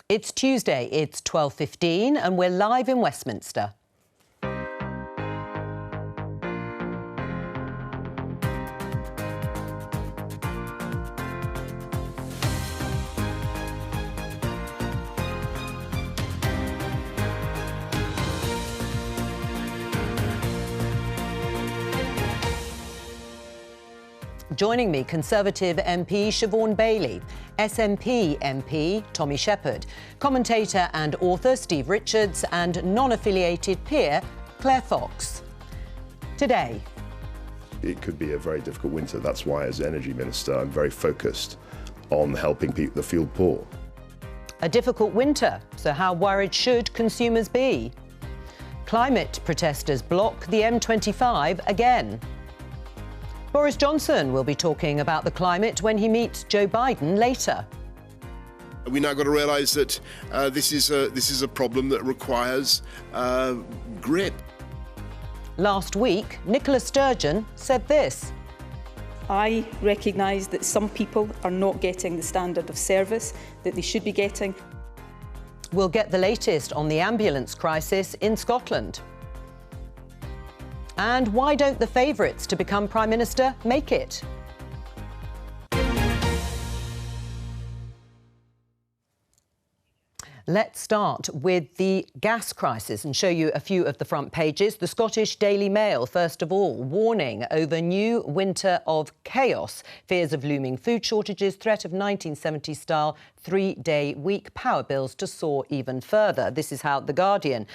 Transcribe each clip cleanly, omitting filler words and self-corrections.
It's Tuesday, it's 12:15 and we're live in Westminster. Joining me, Conservative MP Siobhan Bailey, SNP MP Tommy Shepherd, commentator and author Steve Richards and non-affiliated peer Claire Fox. Today, it could be a very difficult winter. That's why, as Energy Minister, I'm very focused on helping people that feel poor. A difficult winter, so how worried should consumers be? Climate protesters block the M25 again. Boris Johnson will be talking about the climate when he meets Joe Biden later. We now got to realise that this is a problem that requires grit. Last week, Nicola Sturgeon said this. I recognise that some people are not getting the standard of service that they should be getting. We'll get the latest on the ambulance crisis in Scotland. And why don't the favourites to become Prime Minister make it? Let's start with the gas crisis and show you a few of the front pages. The Scottish Daily Mail, first of all, warning over new winter of chaos, fears of looming food shortages, threat of 1970s-style three-day week, power bills to soar even further. This is how The Guardian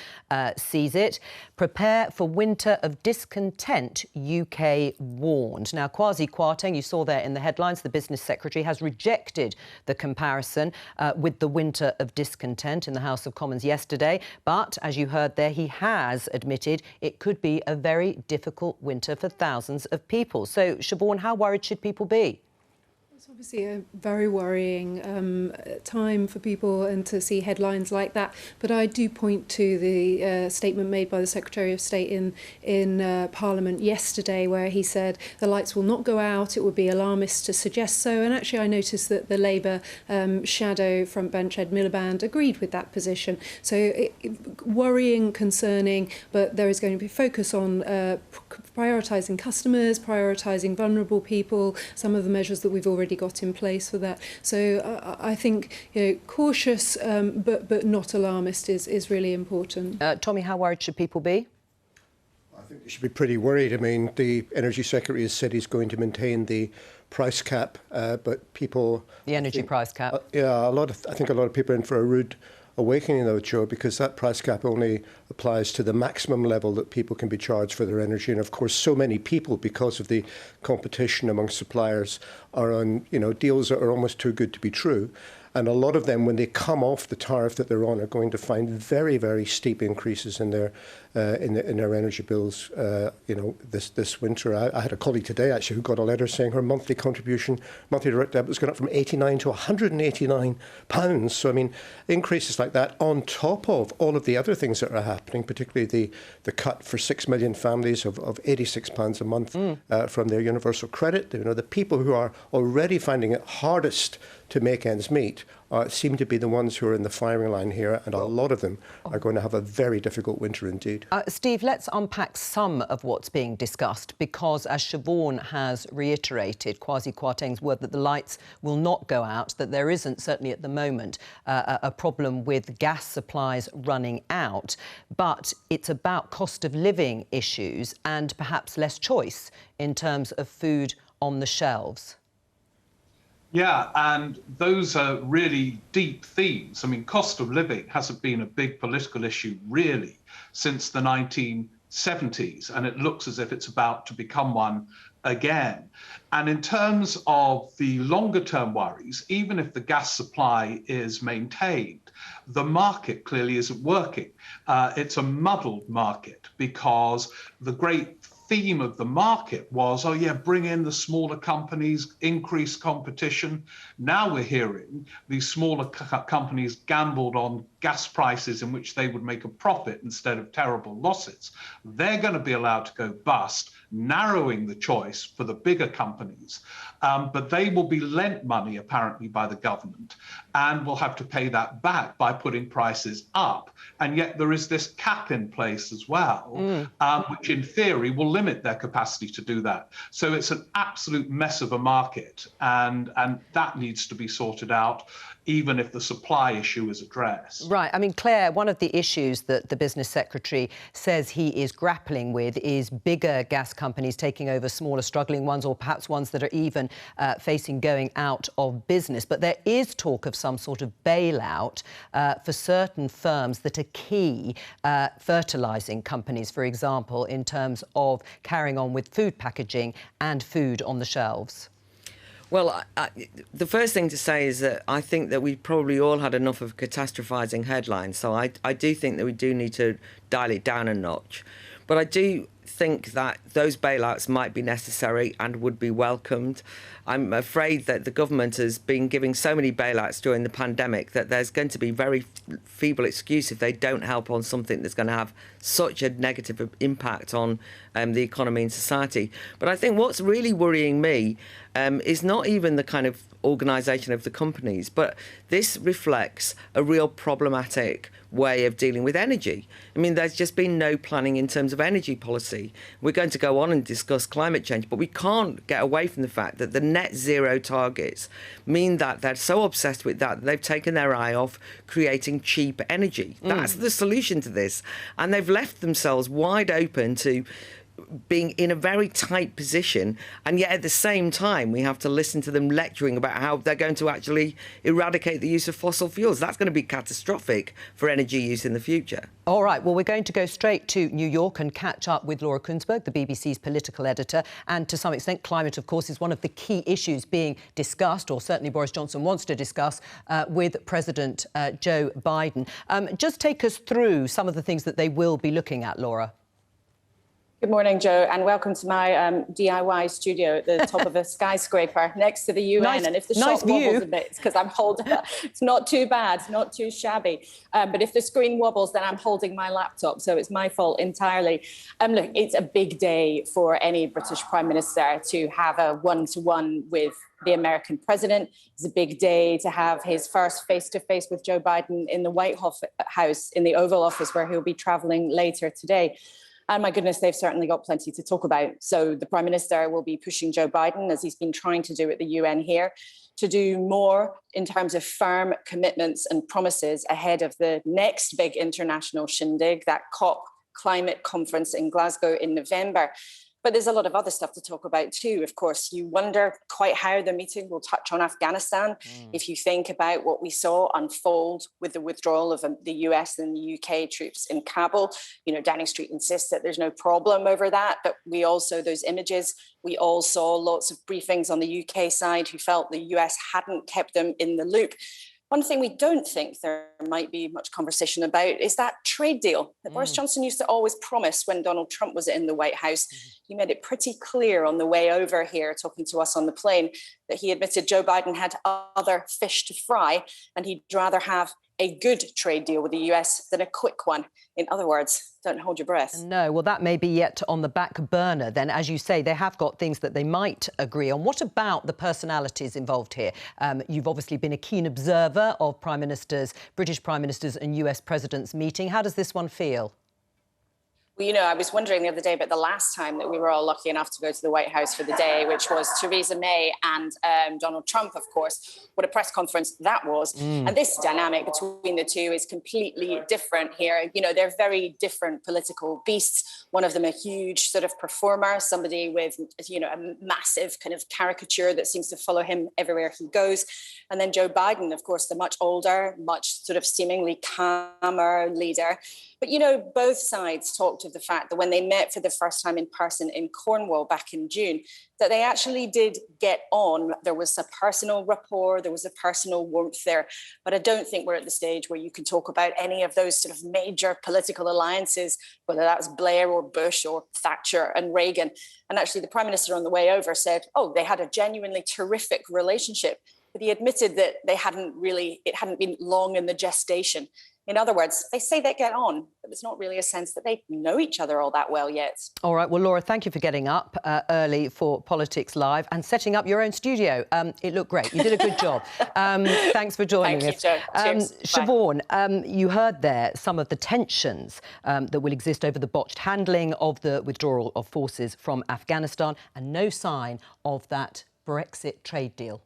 sees it. Prepare for winter of discontent, UK warned. Now, Kwasi Kwarteng, you saw there in the headlines, the Business Secretary has rejected the comparison with the winter of discontent in the House of Commons yesterday. But, as you heard there, he has admitted it could be a very difficult winter for thousands of people. So, Siobhan, how worried should people be? It's obviously a very worrying time for people and to see headlines like that. But I do point to the statement made by the Secretary of State in Parliament yesterday, where he said the lights will not go out. It would be alarmist to suggest so. And actually, I noticed that the Labour shadow frontbench Ed Miliband agreed with that position. So worrying, concerning, but there is going to be focus on prioritising customers, prioritising vulnerable people, some of the measures that we've already got in place for that. So I think cautious but not alarmist is really important. Tommy, how worried should people be? I think they should be pretty worried. I mean, the Energy Secretary has said he's going to maintain the price cap, but people... The energy price cap. Yeah, I think a lot of people are in for a rude awakening, though, Joe, because that price cap only applies to the maximum level that people can be charged for their energy. And of course, so many people, because of the competition among suppliers, are on deals that are almost too good to be true. And a lot of them, when they come off the tariff that they're on, are going to find very, very steep increases in their energy bills. This winter. I had a colleague today actually who got a letter saying her monthly direct debit was going up from £89 to £189. So I mean, increases like that on top of all of the other things that are happening, particularly the cut for 6 million families of £86 a month from their universal credit. The people who are already finding it hardest to make ends meet seem to be the ones who are in the firing line here, and a lot of them are going to have a very difficult winter indeed. Steve, let's unpack some of what's being discussed, because, as Siobhan has reiterated, Kwasi Kwarteng's word that the lights will not go out, that there isn't, certainly at the moment, a problem with gas supplies running out, but it's about cost of living issues and perhaps less choice in terms of food on the shelves. Yeah, and those are really deep themes. I mean, cost of living hasn't been a big political issue, really, since the 1970s, and it looks as if it's about to become one again. And in terms of the longer-term worries, even if the gas supply is maintained, the market clearly isn't working. It's a muddled market, because the great theme of the market was, oh yeah, bring in the smaller companies, increase competition. Now we're hearing these smaller companies gambled on gas prices in which they would make a profit instead of terrible losses. They're going to be allowed to go bust, narrowing the choice for the bigger companies. But they will be lent money, apparently, by the government, and will have to pay that back by putting prices up. And yet there is this cap in place as well, which in theory will limit their capacity to do that. So it's an absolute mess of a market, and that needs to be sorted out, even if the supply issue is addressed. Right. I mean, Claire, one of the issues that the Business Secretary says he is grappling with is bigger gas companies taking over smaller, struggling ones, or perhaps ones that are even facing going out of business. But there is talk of some sort of bailout for certain firms that are key, fertilising companies, for example, in terms of carrying on with food packaging and food on the shelves. Well, the first thing to say is that I think that we probably all had enough of catastrophising headlines. So I do think that we do need to dial it down a notch. But I do think that those bailouts might be necessary and would be welcomed. I'm afraid that the government has been giving so many bailouts during the pandemic that there's going to be very feeble excuse if they don't help on something that's going to have such a negative impact on the economy and society. But I think what's really worrying me is not even the kind of organisation of the companies, but this reflects a real problematic way of dealing with energy. I mean, there's just been no planning in terms of energy policy. We're going to go on and discuss climate change, but we can't get away from the fact that the net zero targets mean that they're so obsessed with that they've taken their eye off creating cheap energy. That's the solution to this. And they've left themselves wide open to being in a very tight position, and yet at the same time we have to listen to them lecturing about how they're going to actually eradicate the use of fossil fuels. That's going to be catastrophic for energy use in the future. All right, well, we're going to go straight to New York and catch up with Laura Kuenssberg, the BBC's political editor, and to some extent climate, of course, is one of the key issues being discussed, or certainly Boris Johnson wants to discuss, with President Joe Biden. Just take us through some of the things that they will be looking at, Laura. Good morning, Joe, and welcome to my DIY studio at the top of a skyscraper next to the UN. Nice, and if the nice shot wobbles view. a bit, it's because I'm holding. It's not too bad, not too shabby. But if the screen wobbles, then I'm holding my laptop, so it's my fault entirely. Look, it's a big day for any British Prime Minister to have a one-to-one with the American president. It's a big day to have his first face-to-face with Joe Biden in the White House, in the Oval Office, where he'll be travelling later today. And my goodness, they've certainly got plenty to talk about. So the Prime Minister will be pushing Joe Biden, as he's been trying to do at the UN here, to do more in terms of firm commitments and promises ahead of the next big international shindig, that COP climate conference in Glasgow in November. But there's a lot of other stuff to talk about too. Of course, you wonder quite how the meeting will touch on Afghanistan. If you think about what we saw unfold with the withdrawal of the US and the UK troops in Kabul, you know, Downing Street insists that there's no problem over that. But we also, those images, we all saw lots of briefings on the UK side who felt the US hadn't kept them in the loop. One thing we don't think there might be much conversation about is that trade deal that Boris Johnson used to always promise when Donald Trump was in the White House. He made it pretty clear on the way over here, talking to us on the plane, that he admitted Joe Biden had other fish to fry, and he'd rather have a good trade deal with the US than a quick one. In other words, don't hold your breath. No, well, that may be yet on the back burner then. As you say, they have got things that they might agree on. What about the personalities involved here? You've obviously been a keen observer of Prime Ministers, British Prime Ministers and US Presidents meeting. How does this one feel? Well, you know, I was wondering the other day about the last time that we were all lucky enough to go to the White House for the day, which was Theresa May and Donald Trump, of course. What a press conference that was. And this dynamic between the two is completely different here. You know, they're very different political beasts. One of them a huge sort of performer, somebody with, you know, a massive kind of caricature that seems to follow him everywhere he goes. And then Joe Biden, of course, the much older, much sort of seemingly calmer leader. But, you know, both sides talked of the fact that when they met for the first time in person in Cornwall back in June, that they actually did get on. There was a personal rapport, there was a personal warmth there. But I don't think we're at the stage where you can talk about any of those sort of major political alliances, whether that was Blair or Bush or Thatcher and Reagan. And actually the Prime Minister on the way over said, oh, they had a genuinely terrific relationship. But he admitted that it hadn't been long in the gestation. In other words, they say they get on, but there's not really a sense that they know each other all that well yet. All right, well, Laura, thank you for getting up early for Politics Live and setting up your own studio. It looked great. You did a good job. Thanks for joining us. Thank you, Jo. Siobhan, you heard there some of the tensions that will exist over the botched handling of the withdrawal of forces from Afghanistan and no sign of that Brexit trade deal.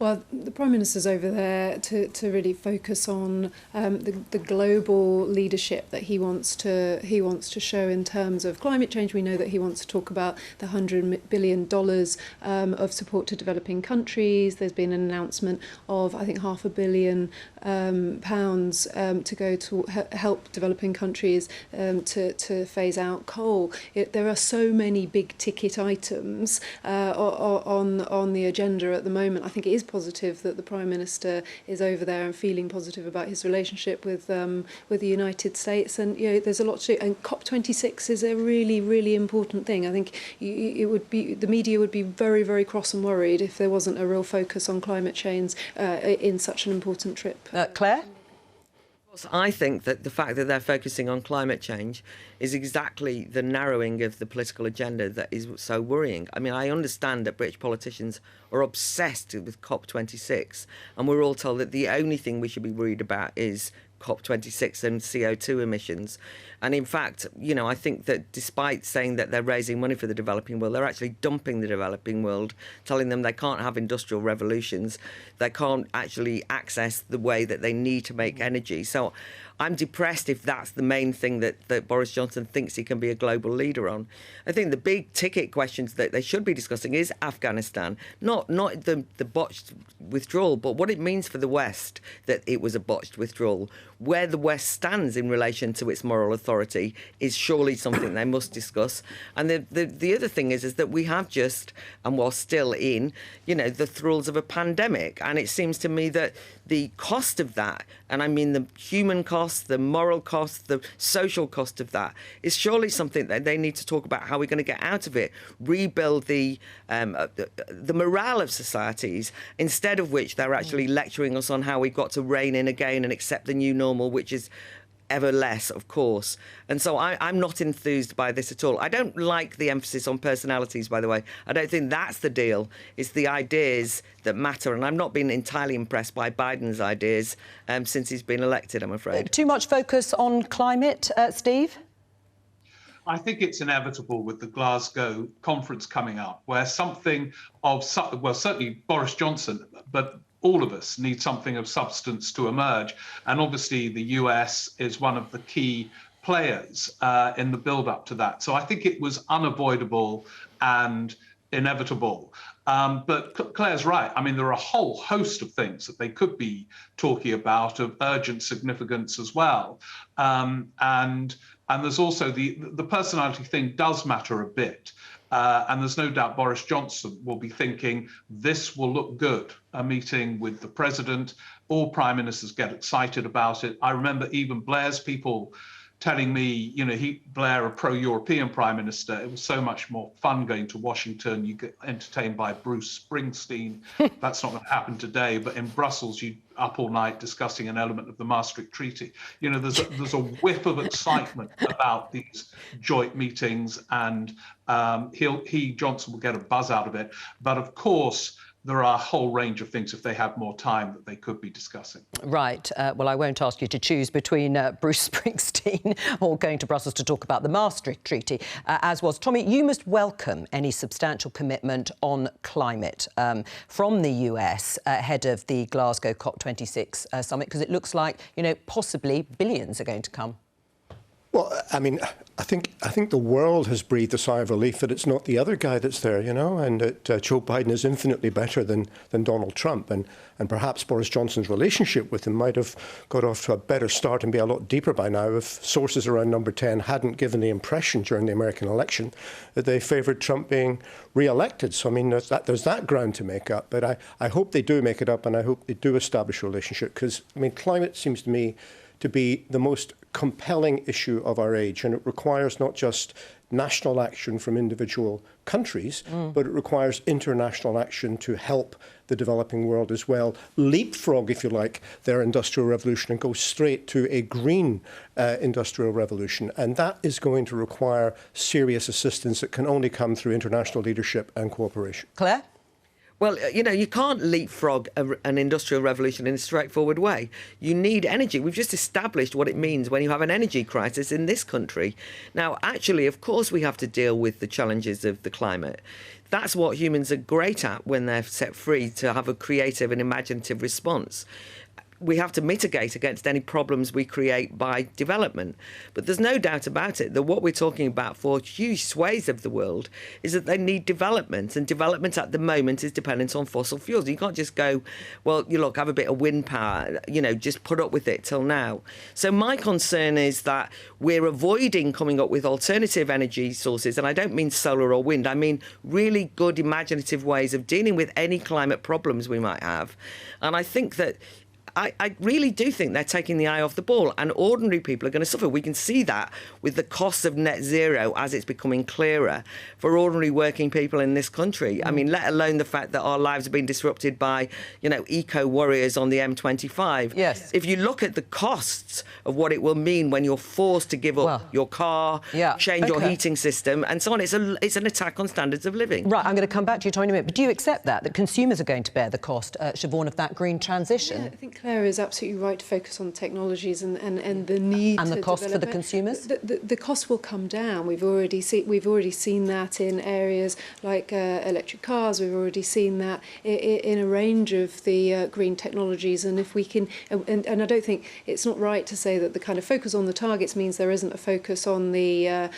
Well, the Prime Minister's over there to really focus on the global leadership that he wants to show in terms of climate change. We know that he wants to talk about the $100 billion of support to developing countries. There's been an announcement of, I think, £500 million to go to help developing countries to phase out coal. There are so many big ticket items on the agenda at the moment. I think it is positive that the Prime Minister is over there and feeling positive about his relationship with the United States. And there's a lot to do. And COP26 is a really, really important thing. I think the media would be very, very cross and worried if there wasn't a real focus on climate change in such an important trip. Claire? I think that the fact that they're focusing on climate change is exactly the narrowing of the political agenda that is so worrying. I mean, I understand that British politicians are obsessed with COP26, and we're all told that the only thing we should be worried about is COP26 and CO2 emissions. And in fact, I think that despite saying that they're raising money for the developing world, they're actually dumping the developing world, telling them they can't have industrial revolutions, they can't actually access the way that they need to make energy. So I'm depressed if that's the main thing that Boris Johnson thinks he can be a global leader on. I think the big ticket questions that they should be discussing is Afghanistan, not the botched withdrawal, but what it means for the West that it was a botched withdrawal. Where the West stands in relation to its moral authority is surely something they must discuss. And the other thing is that we have just, and we're still in, the throes of a pandemic. And it seems to me that the cost of that, and I mean the human cost, the moral cost, the social cost of that, is surely something that they need to talk about how we're going to get out of it, rebuild the morale of societies, instead of which they're actually lecturing us on how we've got to rein in again and accept the new normal, which is ever less, of course. And so I'm not enthused by this at all. I don't like the emphasis on personalities, by the way. I don't think that's the deal. It's the ideas that matter. And I'm not been entirely impressed by Biden's ideas since he's been elected, I'm afraid. Too much focus on climate, Steve? I think it's inevitable with the Glasgow conference coming up, where something of, well, certainly Boris Johnson, but all of us need something of substance to emerge. And obviously the US is one of the key players in the build-up to that. So I think it was unavoidable and inevitable. But Claire's right. I mean, there are a whole host of things that they could be talking about of urgent significance as well. And there's also the personality thing does matter a bit. And there's no doubt Boris Johnson will be thinking this will look good, a meeting with the president. All prime ministers get excited about it. I remember even Blair's people telling me, Blair, a pro-European prime minister, it was so much more fun going to Washington. You get entertained by Bruce Springsteen. That's not going to happen today. But in Brussels, you up all night discussing an element of the Maastricht Treaty. There's a whiff of excitement about these joint meetings, and Johnson will get a buzz out of it. But of course, there are a whole range of things, if they have more time, that they could be discussing. Right. Well, I won't ask you to choose between Bruce Springsteen or going to Brussels to talk about the Maastricht Treaty, as was. Tommy, you must welcome any substantial commitment on climate from the US ahead of the Glasgow COP26 summit, because it looks like, possibly billions are going to come. Well, I mean, I think the world has breathed a sigh of relief that it's not the other guy that's there, and that Joe Biden is infinitely better than Donald Trump. And perhaps Boris Johnson's relationship with him might have got off to a better start and be a lot deeper by now if sources around number 10 hadn't given the impression during the American election that they favoured Trump being re-elected. So, I mean, there's that ground to make up. But I hope they do make it up, and I hope they do establish a relationship, because, I mean, climate seems to me to be the most compelling issue of our age, and it requires not just national action from individual countries, but it requires international action to help the developing world as well leapfrog, if you like, their industrial revolution and go straight to a green industrial revolution. And that is going to require serious assistance that can only come through international leadership and cooperation. Claire? Well, you know, you can't leapfrog an industrial revolution in a straightforward way. You need energy. We've just established what it means when you have an energy crisis in this country. Now, actually, of course, we have to deal with the challenges of the climate. That's what humans are great at when they're set free, to have a creative and imaginative response. We have to mitigate against any problems we create by development. But there's no doubt about it that what we're talking about for huge swathes of the world is that they need development. And development at the moment is dependent on fossil fuels. You can't just go, well, you look, have a bit of wind power, you know, just put up with it till now. So my concern is that we're avoiding coming up with alternative energy sources. And I don't mean solar or wind. I mean really good imaginative ways of dealing with any climate problems we might have. And I think that I really do think they're taking the eye off the ball, and ordinary people are going to suffer. We can see that with the cost of net zero as it's becoming clearer for ordinary working people in this country. I mean, let alone the fact that our lives have been disrupted by, you know, eco-warriors on the M25. Yes. If you look at the costs of what it will mean when you're forced to give up your car, change your heating system and so on, it's an attack on standards of living. Right, I'm going to come back to you, Tony, in a minute. But do you accept that consumers are going to bear the cost, Siobhan, of that green transition? Yeah, I think Claire is absolutely right to focus on technologies and the need and the to cost for the it. consumers. The cost will come down. We've already seen that in areas like electric cars. We've already seen that in a range of the green technologies. And if we can, and I don't think it's not right to say that the kind of focus on the targets means there isn't a focus on the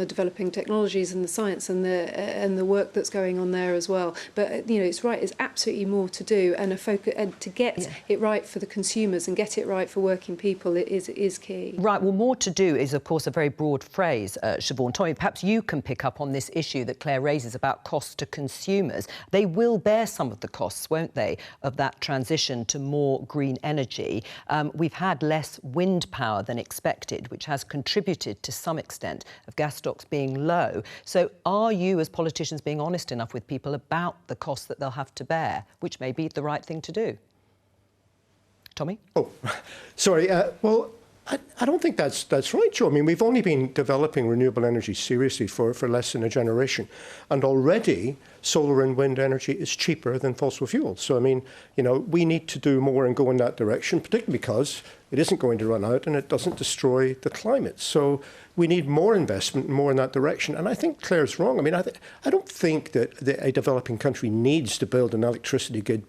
developing technologies and the science and the work that's going on there as well. But you know, it's right. It's absolutely more to do, and a focus and to get it right for the consumers and get it right for working people is key. Right, well, more to do is, of course, a very broad phrase, Siobhan. Tommy, perhaps you can pick up on this issue that Claire raises about costs to consumers. They will bear some of the costs, won't they, of that transition to more green energy. We've had less wind power than expected, which has contributed to some extent of gas stocks being low. So are you, as politicians, being honest enough with people about the costs that they'll have to bear, which may be the right thing to do? Tommy? Oh, sorry. Well, I don't think that's right, Jo. I mean, we've only been developing renewable energy seriously for less than a generation. And already solar and wind energy is cheaper than fossil fuels. So, I mean, you know, we need to do more and go in that direction, particularly because it isn't going to run out and it doesn't destroy the climate. So we need more investment and more in that direction. And I think Claire's wrong. I mean, I don't think that a developing country needs to build an electricity grid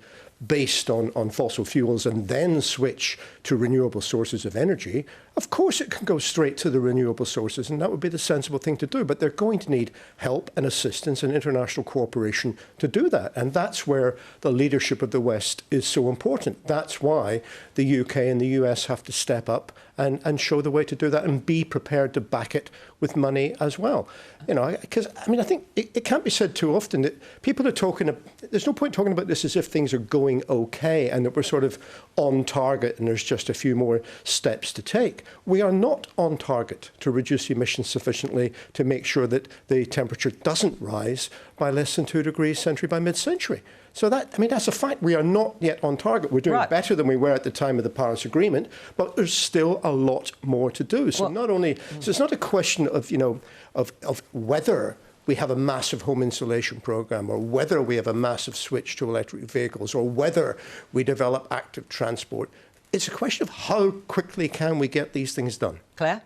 based on fossil fuels and then switch to renewable sources of energy. Of course it can go straight to the renewable sources, and that would be the sensible thing to do, but they're going to need help and assistance and international cooperation to do that. And that's where the leadership of the West is so important. That's why the UK and the US have to step up and show the way to do that and be prepared to back it with money as well. You know, because, I mean, I think it can't be said too often that people are talking, there's no point talking about this as if things are going okay and that we're sort of on target and there's just a few more steps to take. We are not on target to reduce emissions sufficiently to make sure that the temperature doesn't rise by less than 2 degrees century by mid-century. So that, I mean, that's a fact. We are not yet on target. We're doing better than we were at the time of the Paris Agreement, but there's still a lot more to do. So so it's not a question of, you know, of whether we have a massive home insulation program or whether we have a massive switch to electric vehicles or whether we develop active transport. It's a question of how quickly can we get these things done. Claire?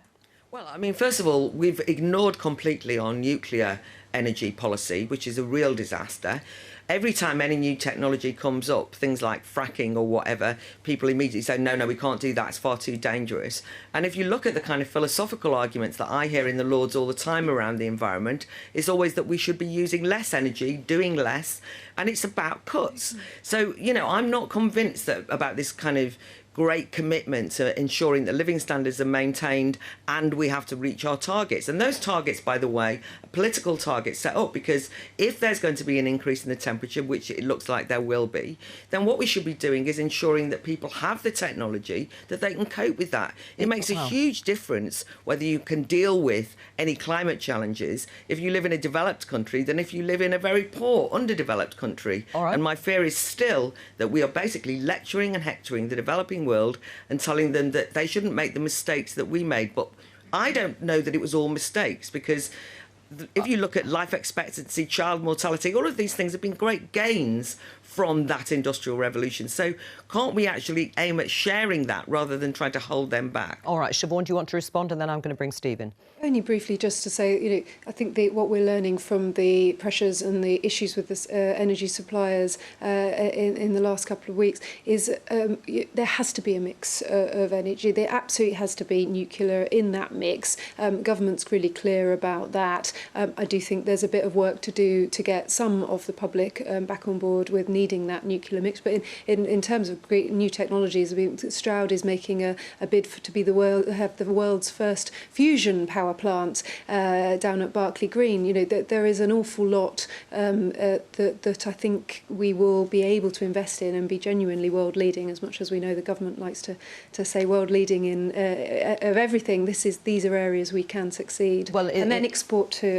Well, I mean, first of all, we've ignored completely our nuclear energy policy, which is a real disaster. Every time any new technology comes up, things like fracking or whatever, people immediately say, no, we can't do that, it's far too dangerous. And if you look at the kind of philosophical arguments that I hear in the Lords all the time around the environment, it's always that we should be using less energy, doing less, and it's about cuts. So, you know, I'm not convinced that about this kind of great commitment to ensuring that living standards are maintained and we have to reach our targets. And those targets, by the way, are political targets set up, because if there's going to be an increase in the temperature, which it looks like there will be, then what we should be doing is ensuring that people have the technology that they can cope with that. It makes a huge difference whether you can deal with any climate challenges if you live in a developed country than if you live in a very poor, underdeveloped country. And my fear is still that we are basically lecturing and hectoring the developing world and telling them that they shouldn't make the mistakes that we made. But I don't know that it was all mistakes, because if you look at life expectancy, child mortality, all of these things have been great gains from that industrial revolution. So can't we actually aim at sharing that rather than trying to hold them back? All right, Siobhan, do you want to respond? And then I'm going to bring Steve in. Only briefly, just to say, I think what we're learning from the pressures and the issues with the energy suppliers in the last couple of weeks is there has to be a mix of energy. There absolutely has to be nuclear in that mix. Government's really clear about that. I do think there's a bit of work to do to get some of the public back on board with needing that nuclear mix. But in terms of great new technologies, I mean, Stroud is making a bid to be have the world's first fusion power plant down at Berkeley Green. There is an awful lot that I think we will be able to invest in and be genuinely world leading, as much as we know the government likes to say world leading in of everything. These are areas we can succeed, and then export to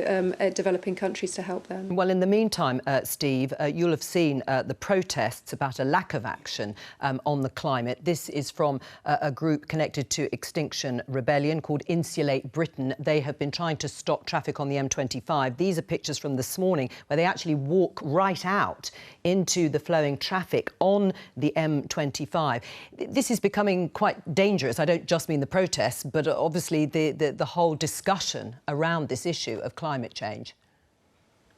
developing countries to help them. Well, in the meantime, Steve, you'll have seen the protests about a lack of action on the climate. This is from a group connected to Extinction Rebellion called Insulate Britain. They have been trying to stop traffic on the M25. These are pictures from this morning where they actually walk right out into the flowing traffic on the M25. This is becoming quite dangerous. I don't just mean the protests, but obviously the whole discussion around this issue of climate change.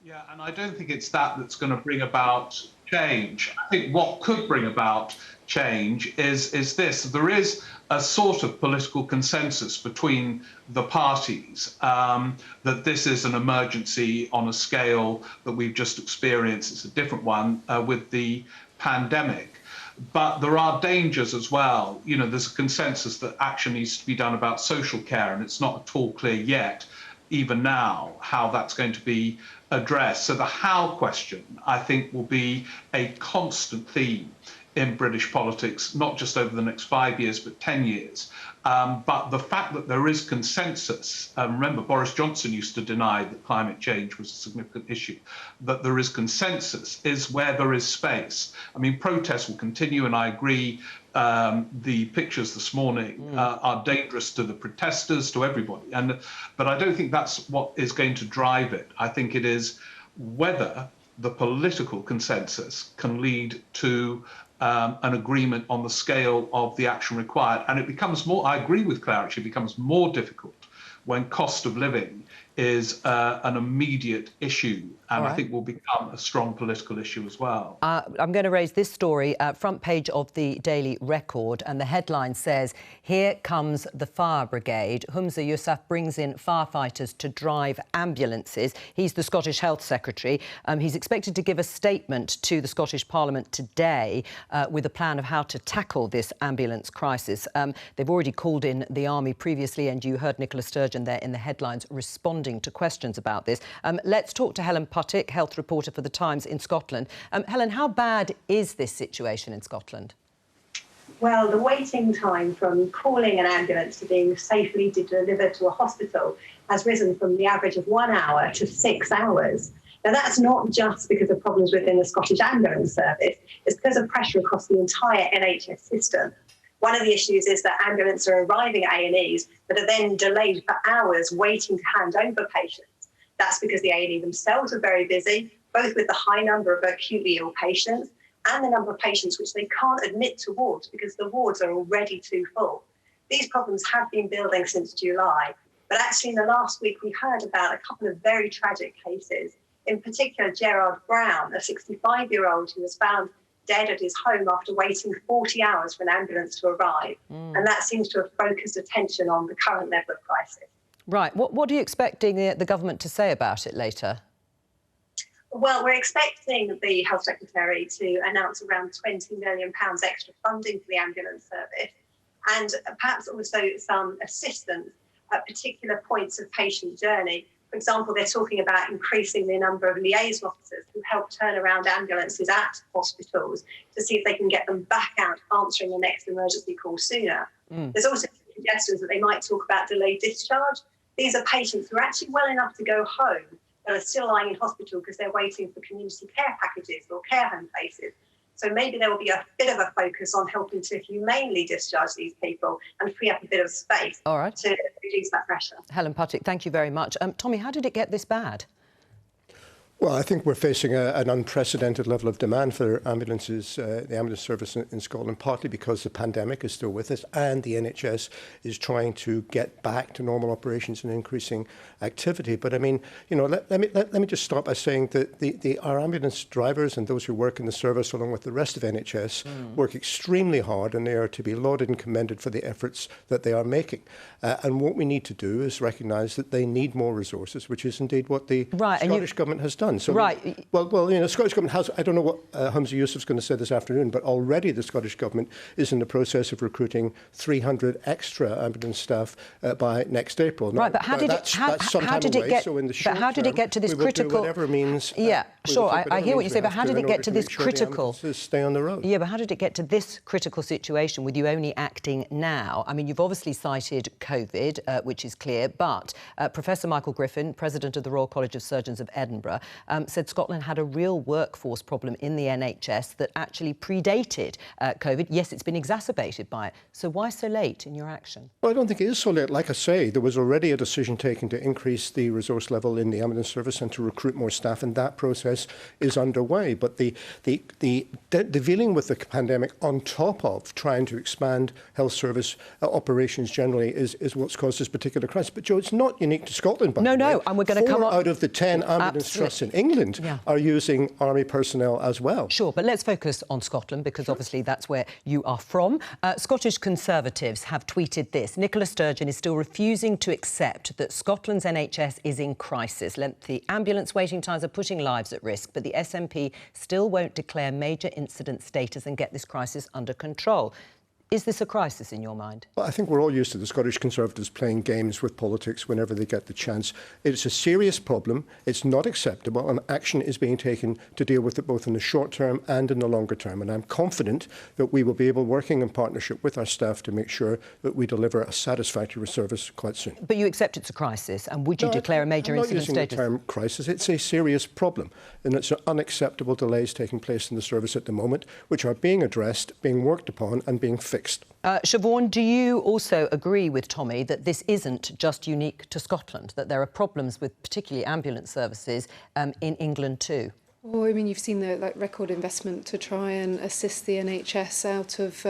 Yeah, and I don't think it's that's going to bring about change. I think what could bring about change is this. There is a sort of political consensus between the parties that this is an emergency on a scale that we've just experienced. It's a different one with the pandemic. But there are dangers as well. There's a consensus that action needs to be done about social care, and it's not at all clear yet, even now, how that's going to be addressed. So the how question, I think, will be a constant theme in British politics, not just over the next 5 years, but 10 years. But the fact that there is consensus, remember, Boris Johnson used to deny that climate change was a significant issue, that there is consensus is where there is space. I mean, protests will continue, and I agree the pictures this morning are dangerous to the protesters, to everybody. But I don't think that's what is going to drive it. I think it is whether the political consensus can lead to an agreement on the scale of the action required. And it becomes more, I agree with Claire, actually, it becomes more difficult when cost of living is an immediate issue, and I think will become a strong political issue as well. I'm going to raise this story, front page of the Daily Record, and the headline says, "Here comes the fire brigade. Humza Yousaf brings in firefighters to drive ambulances." He's the Scottish Health Secretary. He's expected to give a statement to the Scottish Parliament today with a plan of how to tackle this ambulance crisis. They've already called in the army previously, and you heard Nicola Sturgeon there in the headlines responding to questions about this. Let's talk to Helen Puttick, health reporter for The Times in Scotland. Helen, how bad is this situation in Scotland? Well, the waiting time from calling an ambulance to being safely delivered to a hospital has risen from the average of 1 hour to 6 hours. Now, that's not just because of problems within the Scottish Ambulance Service, it's because of pressure across the entire NHS system. One of the issues is that ambulances are arriving at A&Es but are then delayed for hours waiting to hand over patients. That's because the A&E themselves are very busy, both with the high number of acutely ill patients and the number of patients which they can't admit to wards because the wards are already too full. These problems have been building since July, but actually in the last week we heard about a couple of very tragic cases. In particular, Gerard Brown, a 65-year-old who was found dead at his home after waiting 40 hours for an ambulance to arrive. And that seems to have focused attention on the current level of crisis. Right. What are you expecting the government to say about it later? Well, we're expecting the Health Secretary to announce around £20 million extra funding for the ambulance service, and perhaps also some assistance at particular points of patient journey. For example, they're talking about increasing the number of liaison officers who help turn around ambulances at hospitals to see if they can get them back out answering the next emergency call sooner. There's also suggestions that they might talk about delayed discharge. These are patients who are actually well enough to go home but are still lying in hospital because they're waiting for community care packages or care home places. So maybe there will be a bit of a focus on helping to humanely discharge these people and free up a bit of space to reduce that pressure. Helen Puttick, thank you very much. Tommy, how did it get this bad? Well, I think we're facing an unprecedented level of demand for ambulances, the ambulance service in Scotland, partly because the pandemic is still with us and the NHS is trying to get back to normal operations and increasing activity. But I mean, you know, let me just start by saying that our ambulance drivers and those who work in the service, along with the rest of NHS, work extremely hard, and they are to be lauded and commended for the efforts that they are making. And what we need to do is recognise that they need more resources, which is indeed what the Scottish Government has done. So well, you know, the Scottish Government has, I don't know what Humza Yousaf's going to say this afternoon, but already the Scottish Government is in the process of recruiting 300 extra ambulance staff by next April. Right, but how did it get to this critical... Do whatever means... Yeah, sure, I hear what you say, but how did it get to this critical... Stay on the road. Yeah, but how did it get to this critical situation with you only acting now? I mean, you've obviously cited COVID, which is clear, but Professor Michael Griffin, President of the Royal College of Surgeons of Edinburgh, said Scotland had a real workforce problem in the NHS that actually predated COVID. Yes, it's been exacerbated by it. So why so late in your action? Well, I don't think it is so late. Like I say, there was already a decision taken to increase the resource level in the ambulance service and to recruit more staff, and that process is underway. But the dealing with the pandemic on top of trying to expand health service operations generally is what's caused this particular crisis. But, Jo, it's not unique to Scotland, by the way. No, and we're going to come on... 4 out of the 10 ambulance trusts in England are using army personnel as well. Sure, but let's focus on Scotland because obviously that's where you are from. Scottish Conservatives have tweeted this. Nicola Sturgeon is still refusing to accept that Scotland's NHS is in crisis. Lengthy ambulance waiting times are putting lives at risk, but the SNP still won't declare major incident status and get this crisis under control. Is this a crisis in your mind? Well, I think we're all used to the Scottish Conservatives playing games with politics whenever they get the chance. It's a serious problem. It's not acceptable, and action is being taken to deal with it both in the short term and in the longer term. And I'm confident that we will be able, working in partnership with our staff, to make sure that we deliver a satisfactory service quite soon. But you accept it's a crisis, and would you declare a major incident status? I'm not using the term crisis. It's a serious problem, and it's unacceptable delays taking place in the service at the moment, which are being addressed, being worked upon, and being fixed. Siobhan, do you also agree with Tommy that this isn't just unique to Scotland, that there are problems with particularly ambulance services in England too? Well, I mean, you've seen the record investment to try and assist the NHS out of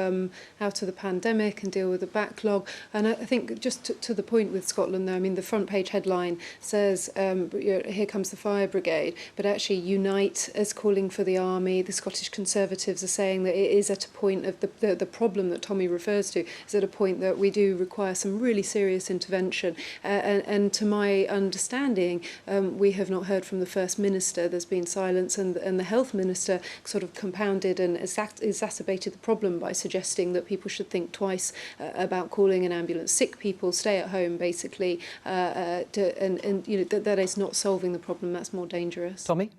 the pandemic and deal with the backlog. And I think just to the point with Scotland, though, I mean, the front page headline says, here comes the fire brigade, but actually Unite is calling for the army. The Scottish Conservatives are saying that it is at a point of the problem that Tommy refers to is at a point that we do require some really serious intervention. And to my understanding, we have not heard from the First Minister. There's been silence. And the Health Minister sort of compounded and exacerbated the problem by suggesting that people should think twice about calling an ambulance. Sick people stay at home, basically, and you know that is not solving the problem. That's more dangerous. Tommy?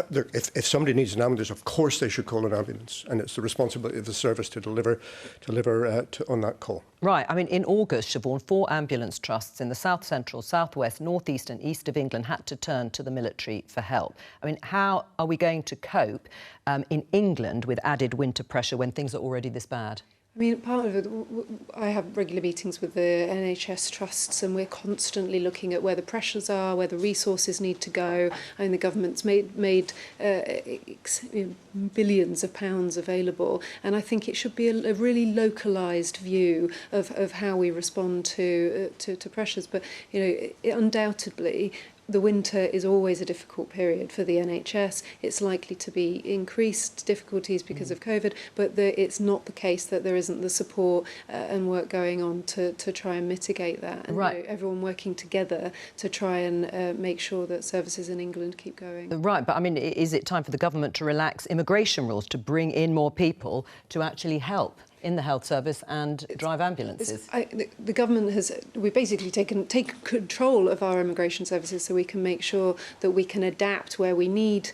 Look, if somebody needs an ambulance, of course they should call an ambulance, and it's the responsibility of the service to deliver on that call. Right. I mean, in August, Siobhan, 4 ambulance trusts in the South Central, South West, North East and East of England had to turn to the military for help. I mean, how are we going to cope in England with added winter pressure when things are already this bad? I mean, part of it, I have regular meetings with the NHS trusts, and we're constantly looking at where the pressures are, where the resources need to go. I mean, the government's made billions of pounds available, and I think it should be a really localised view of how we respond to pressures. But you know, undoubtedly, the winter is always a difficult period for the NHS. It's likely to be increased difficulties because of COVID, but it's not the case that there isn't the support and work going on to try and mitigate that. And right. you know, everyone working together to try and make sure that services in England keep going. Right, but I mean, is it time for the government to relax immigration rules to bring in more people to actually help in the health service and drive ambulances? The government we've basically taken control of our immigration services so we can make sure that we can adapt where we need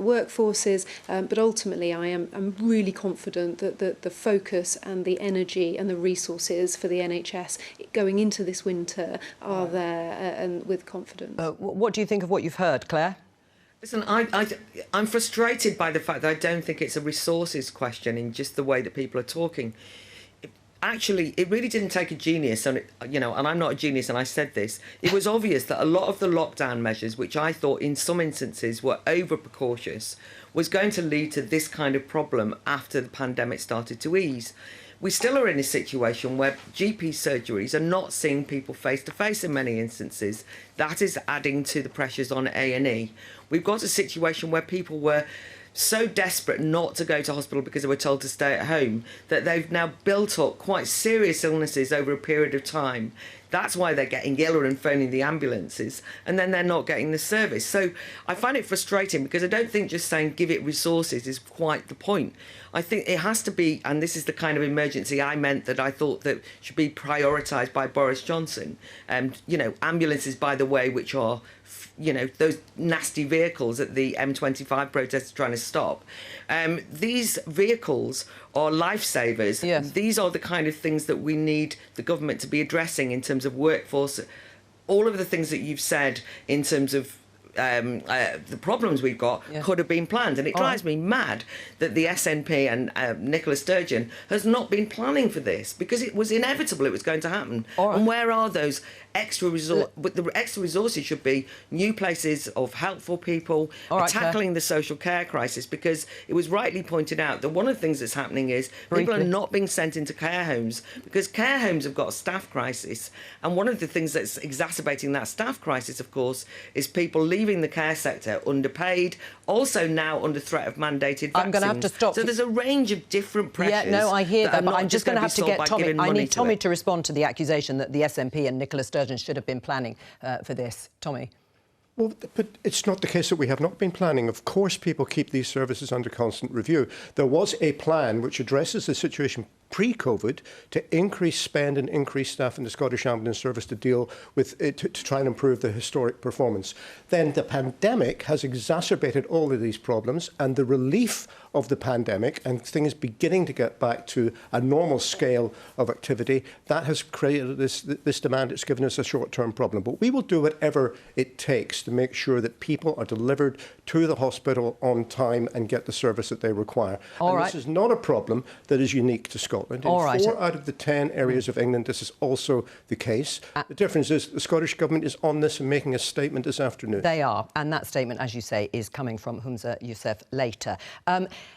workforces. But ultimately, I'm really confident that the focus and the energy and the resources for the NHS going into this winter are there and with confidence. What do you think of what you've heard, Claire? Listen, I'm frustrated by the fact that I don't think it's a resources question in just the way that people are talking. Actually, it really didn't take a genius, and and I'm not a genius, and I said this. It was obvious that a lot of the lockdown measures, which I thought in some instances were over-precautious, was going to lead to this kind of problem after the pandemic started to ease. We still are in a situation where GP surgeries are not seeing people face-to-face in many instances. That is adding to the pressures on A&E. We've got a situation where people were so desperate not to go to hospital because they were told to stay at home that they've now built up quite serious illnesses over a period of time. That's why they're getting ill and phoning the ambulances, and then they're not getting the service. So I find it frustrating because I don't think just saying give it resources is quite the point. I think it has to be, and this is the kind of emergency I meant that I thought that should be prioritised by Boris Johnson. Ambulances, by the way, which are those nasty vehicles that the M25 protests are trying to stop. These vehicles are lifesavers. Yes. These are the kind of things that we need the government to be addressing in terms of workforce. All of the things that you've said in terms of the problems we've got could have been planned. And it drives me mad that the SNP and Nicola Sturgeon has not been planning for this, because it was inevitable it was going to happen. And where are those extra resources? But the extra resources should be new places of help for people, tackling the social care crisis, because it was rightly pointed out that one of the things that's happening is people are not being sent into care homes because care homes have got a staff crisis. And one of the things that's exacerbating that staff crisis, of course, is people leaving the care sector underpaid, also now under threat of mandated vaccines. I'm going to have to stop. So there's a range of different pressures. Yeah, no, I hear that, but I'm just going to have to get Tommy. I need Tommy to respond to the accusation that the SNP and Nicola Sturgeon should have been planning for this. Tommy. Well, but it's not the case that we have not been planning. Of course, people keep these services under constant review. There was a plan which addresses the situation pre-COVID to increase spend and increase staff in the Scottish Ambulance Service to deal with it, to try and improve the historic performance. Then the pandemic has exacerbated all of these problems, and the relief of the pandemic and things beginning to get back to a normal scale of activity, that has created this demand. It's given us a short-term problem. But we will do whatever it takes to make sure that people are delivered to the hospital on time and get the service that they require. This is not a problem that is unique to Scotland. In 4 out of the 10 areas of England, this is also the case. The difference is the Scottish Government is on this and making a statement this afternoon. They are, and that statement, as you say, is coming from Humza Yousaf later.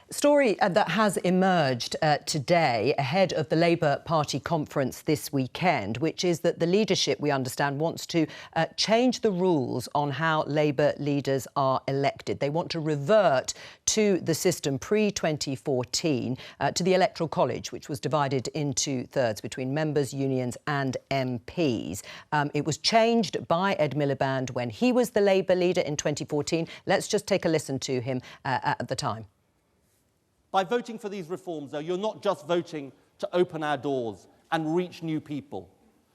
Story that has emerged today ahead of the Labour Party conference this weekend, which is that the leadership, we understand, wants to change the rules on how Labour leaders are elected. They want to revert to the system pre-2014, to the Electoral College, which was divided into thirds between members, unions and MPs. It was changed by Ed Miliband when he was the Labour leader in 2014. Let's just take a listen to him at the time. By voting for these reforms, though, you're not just voting to open our doors and reach new people.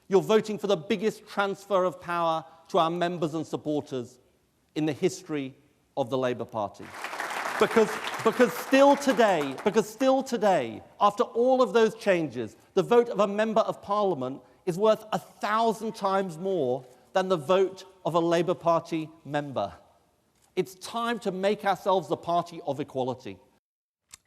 You're voting for the biggest transfer of power to our members and supporters in the history of the Labour Party. Because still today, after all of those changes, the vote of a member of Parliament is worth 1,000 times more than the vote of a Labour Party member. It's time to make ourselves the party of equality.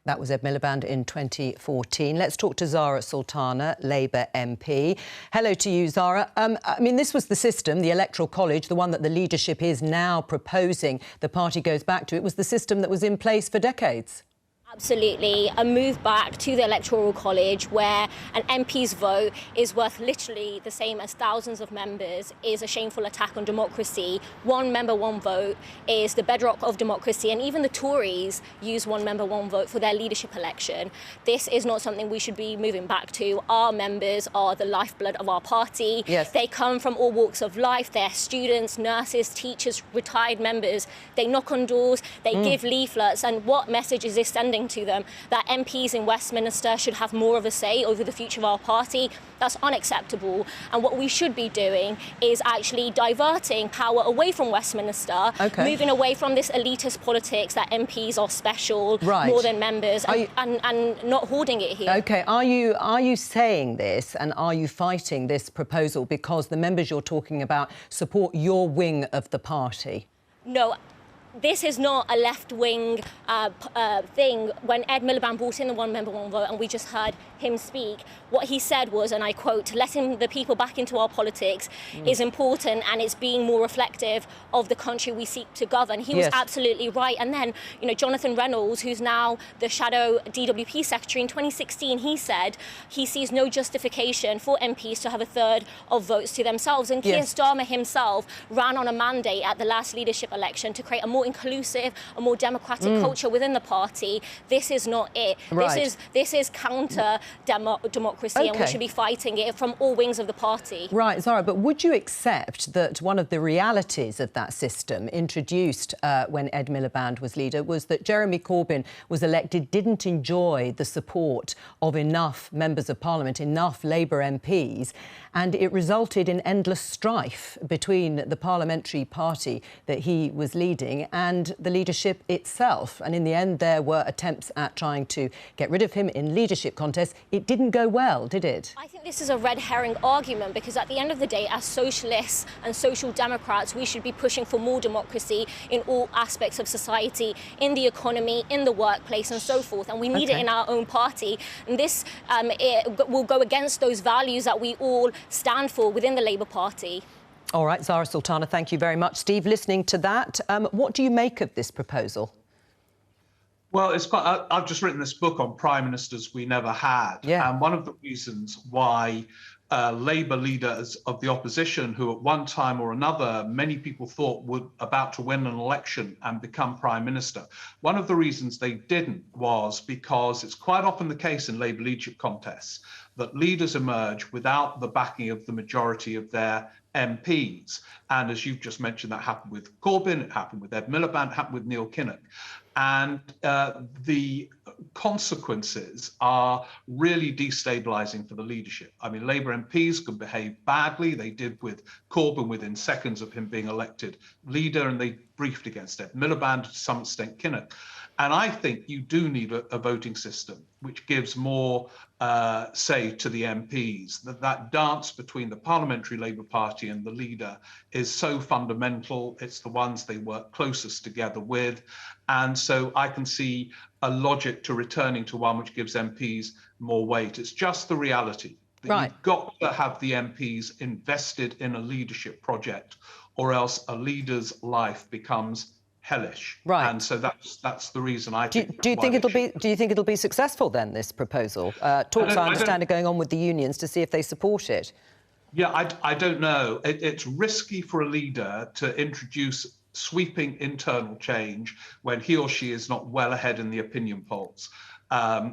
That was Ed Miliband in 2014. Let's talk to Zara Sultana, Labour MP. Hello to you, Zara. I mean, this was the system, the Electoral College, the one that the leadership is now proposing the party goes back to. It was the system that was in place for decades. Absolutely. A move back to the Electoral College where an MP's vote is worth literally the same as thousands of members is a shameful attack on democracy. One member, one vote is the bedrock of democracy, and even the Tories use one member, one vote for their leadership election. This is not something we should be moving back to. Our members are the lifeblood of our party. Yes. They come from all walks of life. They're students, nurses, teachers, retired members. They knock on doors, they give leaflets, and what message is this sending to them? That MPs in Westminster should have more of a say over the future of our party? That's unacceptable. And what we should be doing is actually diverting power away from Westminster, moving away from this elitist politics that MPs are special, more than members, and not hoarding it here. OK, are you saying this and are you fighting this proposal because the members you're talking about support your wing of the party? No. This is not a left-wing thing. When Ed Miliband brought in the one member, one vote, and we just heard him speak, what he said was, and I quote, letting the people back into our politics is important, and it's being more reflective of the country we seek to govern. He was absolutely right. And then, you know, Jonathan Reynolds, who's now the shadow DWP secretary, in 2016, he said he sees no justification for MPs to have a third of votes to themselves. And Keir Starmer himself ran on a mandate at the last leadership election to create a more inclusive, a more democratic culture within the party. This is not it. This is counter democracy, and we should be fighting it from all wings of the party. Right, Zara, but would you accept that one of the realities of that system introduced when Ed Miliband was leader was that Jeremy Corbyn was elected, didn't enjoy the support of enough members of Parliament, enough Labour MPs, and it resulted in endless strife between the parliamentary party that he was leading and the leadership itself. And in the end, there were attempts at trying to get rid of him in leadership contests. It didn't go well, did it? I think this is a red herring argument, because at the end of the day, as socialists and social democrats, we should be pushing for more democracy in all aspects of society, in the economy, in the workplace and so forth. And we need it in our own party. And this it will go against those values that we all stand for within the Labour Party. All right, Zara Sultana, thank you very much. Steve, listening to that, what do you make of this proposal? Well, it's quite. I've just written this book on prime ministers we never had, and one of the reasons why Labour leaders of the opposition, who at one time or another many people thought were about to win an election and become prime minister, one of the reasons they didn't was because it's quite often the case in Labour leadership contests that leaders emerge without the backing of the majority of their MPs. And as you've just mentioned, that happened with Corbyn, it happened with Ed Miliband, it happened with Neil Kinnock. And the consequences are really destabilising for the leadership. I mean, Labour MPs could behave badly. They did with Corbyn within seconds of him being elected leader, and they briefed against Ed Miliband, to some extent Kinnock. And I think you do need a voting system which gives more say to the MPs. That dance between the Parliamentary Labour Party and the leader is so fundamental. It's the ones they work closest together with. And so I can see a logic to returning to one which gives MPs more weight. It's just the reality that you've got to have the MPs invested in a leadership project, or else a leader's life becomes hellish. And so that's the reason I think. Do you think it'll be successful then, this proposal? Talks, I understand, are going on with the unions to see if they support it. Yeah, I don't know. It's risky for a leader to introduce sweeping internal change when he or she is not well ahead in the opinion polls.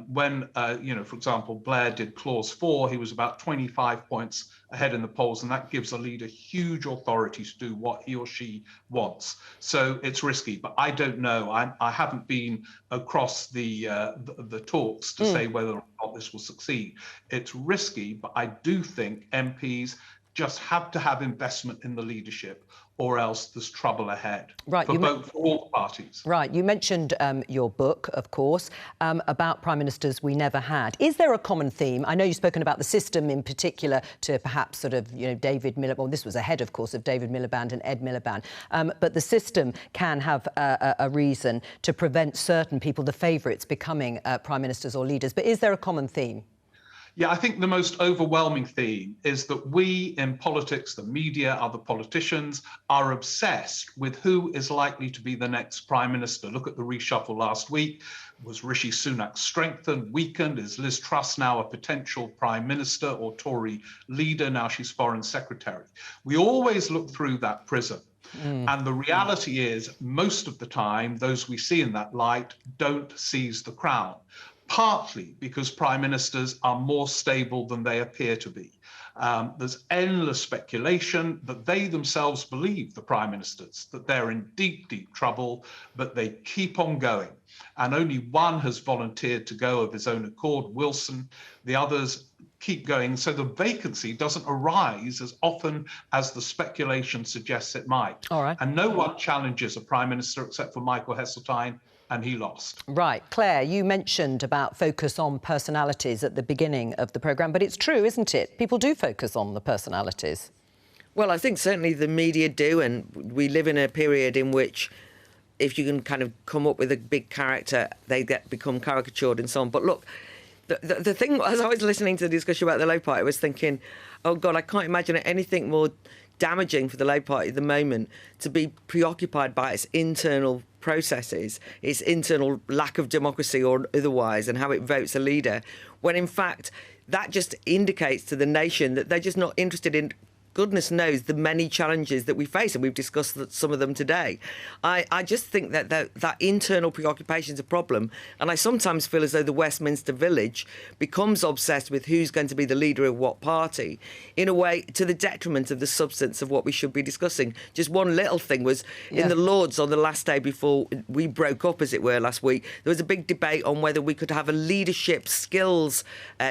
When, for example, Blair did Clause 4, he was about 25 points ahead in the polls, and that gives a leader huge authority to do what he or she wants. So it's risky, but I don't know. I haven't been across the talks to say whether or not this will succeed. It's risky, but I do think MPs just have to have investment in the leadership, or else there's trouble ahead for all parties. Right. You mentioned your book, of course, about prime ministers we never had. Is there a common theme? I know you've spoken about the system in particular to perhaps sort of, David Miliband. Well, this was ahead, of course, of David Miliband and Ed Miliband. But the system can have a reason to prevent certain people, the favourites, becoming prime ministers or leaders. But is there a common theme? Yeah, I think the most overwhelming theme is that we in politics, the media, other politicians, are obsessed with who is likely to be the next Prime Minister. Look at the reshuffle last week. Was Rishi Sunak strengthened, weakened? Is Liz Truss now a potential Prime Minister or Tory leader? Now she's Foreign Secretary. We always look through that prism. And the reality is, most of the time, those we see in that light don't seize the crown. Partly because prime ministers are more stable than they appear to be. There's endless speculation that they themselves believe, the prime ministers, that they're in deep, deep trouble, but they keep on going. And only one has volunteered to go of his own accord, Wilson. The others keep going. So the vacancy doesn't arise as often as the speculation suggests it might. All right. And no one challenges a prime minister except for Michael Heseltine, and he lost. Right. Claire, you mentioned about focus on personalities at the beginning of the programme, but it's true, isn't it? People do focus on the personalities. Well, I think certainly the media do, and we live in a period in which if you can kind of come up with a big character, they become caricatured and so on. But look, the thing, as I was listening to the discussion about the Labour Party, I was thinking, oh, God, I can't imagine anything more damaging for the Labour Party at the moment to be preoccupied by its internal processes, its internal lack of democracy or otherwise, and how it votes a leader, when in fact that just indicates to the nation that they're just not interested in, goodness knows, the many challenges that we face, and we've discussed some of them today. I just think that internal preoccupation is a problem, and I sometimes feel as though the Westminster Village becomes obsessed with who's going to be the leader of what party, in a way to the detriment of the substance of what we should be discussing. Just one little thing was, in the Lords on the last day before we broke up, as it were, last week, there was a big debate on whether we could have a leadership skills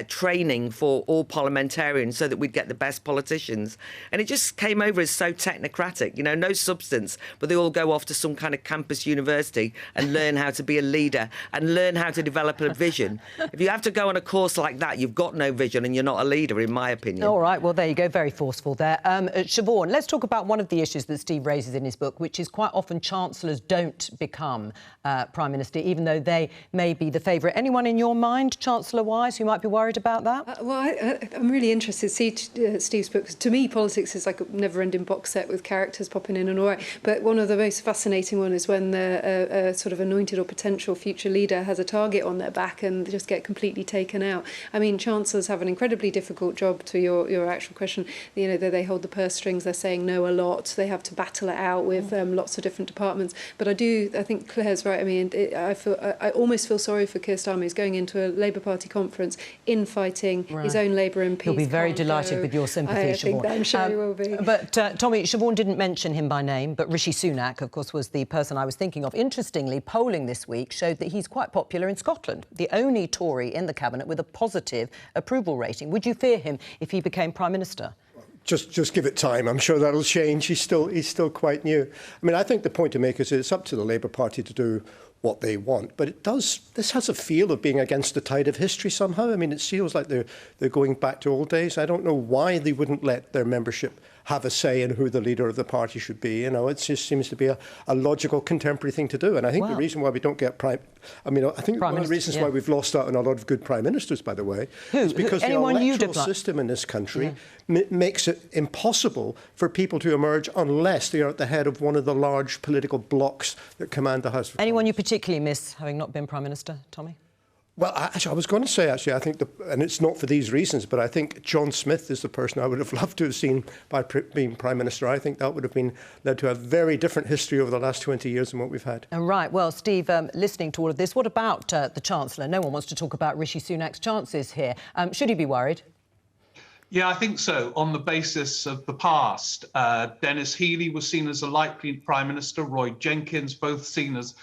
training for all parliamentarians so that we'd get the best politicians. And it just came over as so technocratic, you know, no substance, but they all go off to some kind of campus university and learn how to be a leader and learn how to develop a vision. If you have to go on a course like that, you've got no vision and you're not a leader, in my opinion. All right, well, there you go, very forceful there. Siobhan, let's talk about one of the issues that Steve raises in his book, which is quite often chancellors don't become Prime Minister, even though they may be the favourite. Anyone in your mind, Chancellor-wise, who might be worried about that? I'm really interested to see Steve's book. To me, politics is like a never-ending box set with characters popping in and all right. But one of the most fascinating one is when the sort of anointed or potential future leader has a target on their back and just get completely taken out. I mean, chancellors have an incredibly difficult job. To your actual question, you know, they hold the purse strings. They're saying no a lot. They have to battle it out with lots of different departments. But I think Claire's right. I mean, I almost feel sorry for Keir Starmer. He's going into a Labour Party conference infighting his own Labour MPs. He'll be very delighted with your sympathy, Siobhan. I'm sure he will be. But Tommy, Siobhan didn't mention him by name, but Rishi Sunak, of course, was the person I was thinking of. Interestingly, polling this week showed that he's quite popular in Scotland, the only Tory in the cabinet with a positive approval rating. Would you fear him if he became Prime Minister? Just give it time. I'm sure that'll change. He's still quite new. I mean, I think the point to make is it's up to the Labour Party to do what they want, but this has a feel of being against the tide of history somehow. I mean, it feels like they're going back to old days. I don't know why they wouldn't let their membership have a say in who the leader of the party should be. You know, it just seems to be a logical contemporary thing to do. And I think the reason why we don't get one of the reasons why we've lost out on a lot of good prime ministers, by the way, is because the electoral system in this country makes it impossible for people to emerge unless they are at the head of one of the large political blocs that command the House. Anyone you particularly miss having not been Prime Minister, Tommy? Well, I was going to say, actually, I think, and it's not for these reasons, but I think John Smith is the person I would have loved to have seen by being Prime Minister. I think that would have led to a very different history over the last 20 years than what we've had. Right. Well, Steve, listening to all of this, what about the Chancellor? No one wants to talk about Rishi Sunak's chances here. Should he be worried? Yeah, I think so. On the basis of the past, Dennis Healey was seen as a likely Prime Minister, Roy Jenkins, both seen as,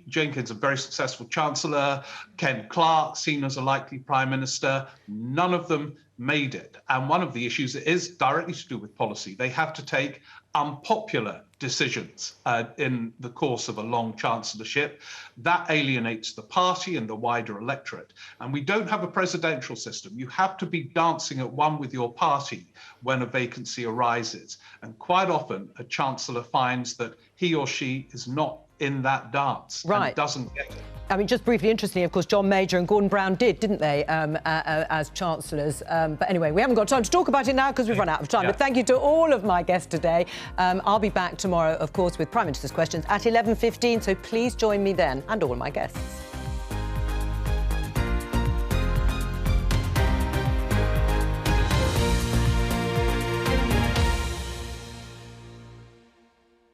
Jenkins, a very successful Chancellor, Ken Clarke, seen as a likely Prime Minister. None of them made it. And one of the issues is directly to do with policy. They have to take unpopular decisions in the course of a long chancellorship. That alienates the party and the wider electorate. And we don't have a presidential system. You have to be dancing at one with your party when a vacancy arises. And quite often, a chancellor finds that he or she is not in that dance and doesn't get it. I mean, just briefly, interestingly, of course, John Major and Gordon Brown didn't they, as Chancellors? But anyway, we haven't got time to talk about it now because we've run out of time. Yeah. But thank you to all of my guests today. I'll be back tomorrow, of course, with Prime Minister's Questions at 11:15, so please join me then and all my guests.